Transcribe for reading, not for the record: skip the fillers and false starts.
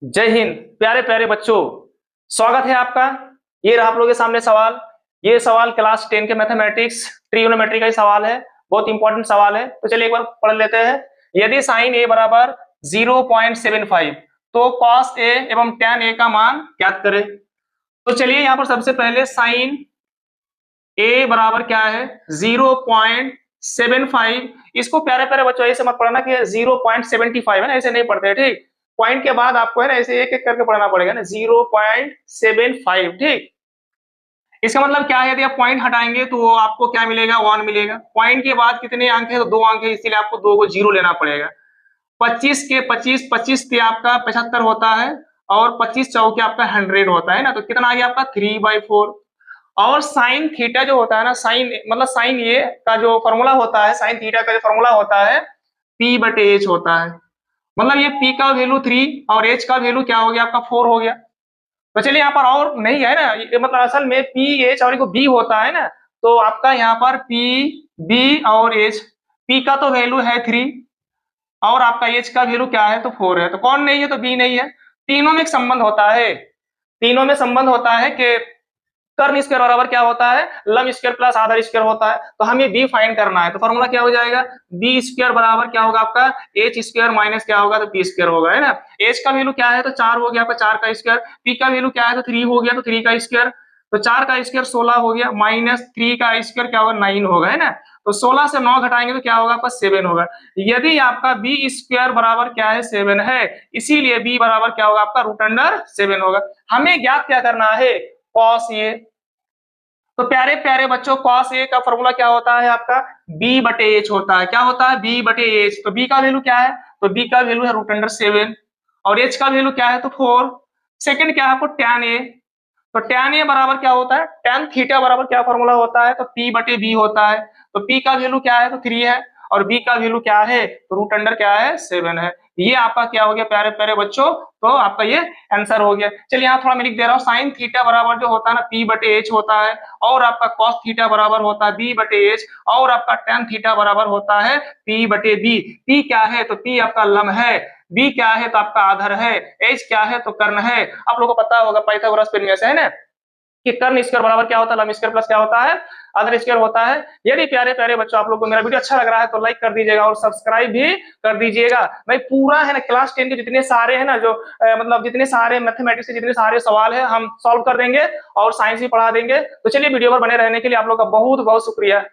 जय हिंद। प्यारे प्यारे बच्चों, स्वागत है आपका। ये रहा आप लोगों के सामने सवाल। ये सवाल क्लास 10 के मैथमेटिक्स ट्रिग्नोमेट्री का ही सवाल है। बहुत इंपॉर्टेंट सवाल है, तो चलिए एक बार पढ़ लेते हैं। यदि साइन ए बराबर 0.75 तो कॉस ए एवं tan ए का मान ज्ञात करें। तो चलिए यहाँ पर सबसे पहले साइन ए बराबर क्या है 0.75। इसको प्यारे प्यारे बच्चों ऐसे मत पढ़ना कि 0.75 है ना, ऐसे नहीं पढ़ते, ठीक। पॉइंट के बाद आपको है ना ऐसे एक एक करके पढ़ना पड़ेगा ना, 0.75, ठीक। इसका मतलब क्या है, यदि आप पॉइंट हटाएंगे तो आपको क्या मिलेगा, 1 मिलेगा। पॉइंट के बाद कितने अंक है, तो 2 अंक है, इसीलिए आपको 2 को 0 लेना पड़ेगा। 25 के 25 25 से आपका 75 होता है, और 25 चौके आपका 100 होता है ना, तो कितना आ गया आपका 3/4। और साइन थीटा जो होता है ना, साइन मतलब साइन ए का जो फॉर्मूला होता है, साइन थीटा का जो फॉर्मूला होता है P/H होता है। मतलब ये P का वैल्यू 3 और H का वैल्यू क्या हो गया आपका 4 हो गया। तो चलिए यहाँ पर और नहीं है ना, ये मतलब असल में PH और B होता है ना, तो आपका यहाँ पर P B और H। P का तो वैल्यू है 3 और आपका H का वैल्यू क्या है, तो 4 है। तो कौन नहीं है, तो B नहीं है। तीनों में एक संबंध होता है, तीनों में संबंध होता है कि कर्ण स्क्वायर बराबर क्या होता है, लंब स्क्वायर प्लस आधार स्क्वायर होता है। तो हमें बी फाइंड करना है, तो फॉर्मूला क्या हो जाएगा, बी स्क्वायर बराबर क्या होगा आपका एच स्क्वायर माइनस क्या होगा, तो बी स्क्वायर होगा, है ना। एच का वैल्यू क्या है, तो 4 हो गया आपका, 4 का स्क्वायर। पी का वैल्यू क्या है, तो 3 हो गया, तो 3 का स्क्वायर। तो 4 का स्क्वायर 16 हो गया, माइनस 3 का स्क्वायर क्या होगा 9 होगा, है ना। तो 16 से 9 घटाएंगे तो क्या होगा आपका 7 होगा। यदि आपका बी स्क्वायर बराबर क्या है 7 है, इसीलिए बी बराबर क्या होगा आपका √7 होगा। हमें ज्ञात क्या करना है, कॉस ए। तो प्यारे प्यारे बच्चों, कॉस ए का फॉर्मूला क्या होता है आपका B/H होता है। क्या होता है B/H। तो B का वैल्यू क्या है, तो B का वैल्यू है √7 और H का वैल्यू क्या है, तो 4। सेकंड क्या है आपको tan A। तो tan A बराबर क्या होता है, tan थीटा बराबर क्या फॉर्मूला होता है, तो P/B होता है। तो P का वैल्यू क्या है, तो 3 है, और B का वैल्यू क्या है, तो √7 क्या है 7 है। ये आपका क्या हो गया प्यारे प्यारे बच्चों, तो आपका ये आंसर हो गया। चलिए यहाँ थोड़ा मैं लिख दे रहा हूँ, साइन थीटा बराबर जो होता है ना P/H होता है, और आपका कॉस थीटा बराबर होता है B/H, और आपका tan थीटा बराबर होता है P/B। P क्या है, तो P आपका लंब है, B क्या है, तो आपका आधार है, H क्या है, तो कर्ण है। आप लोगों को पता होगा पाइथागोरस प्रमेय से, है ना, कि कर्ण स्क्वायर बराबर क्या होता है, लंब स्क्वायर प्लस क्या होता है, आधार स्क्वायर होता है। यदि प्यारे प्यारे बच्चों आप लोग को मेरा वीडियो अच्छा लग रहा है तो लाइक कर दीजिएगा और सब्सक्राइब भी कर दीजिएगा। भाई पूरा है ना क्लास 10 के जितने सारे है ना जो मतलब जितने सारे मैथमेटिक्स के जितने सारे सवाल है हम सॉल्व कर देंगे और साइंस भी पढ़ा देंगे। तो चलिए वीडियो पर बने रहने के लिए आप लोग का बहुत बहुत शुक्रिया।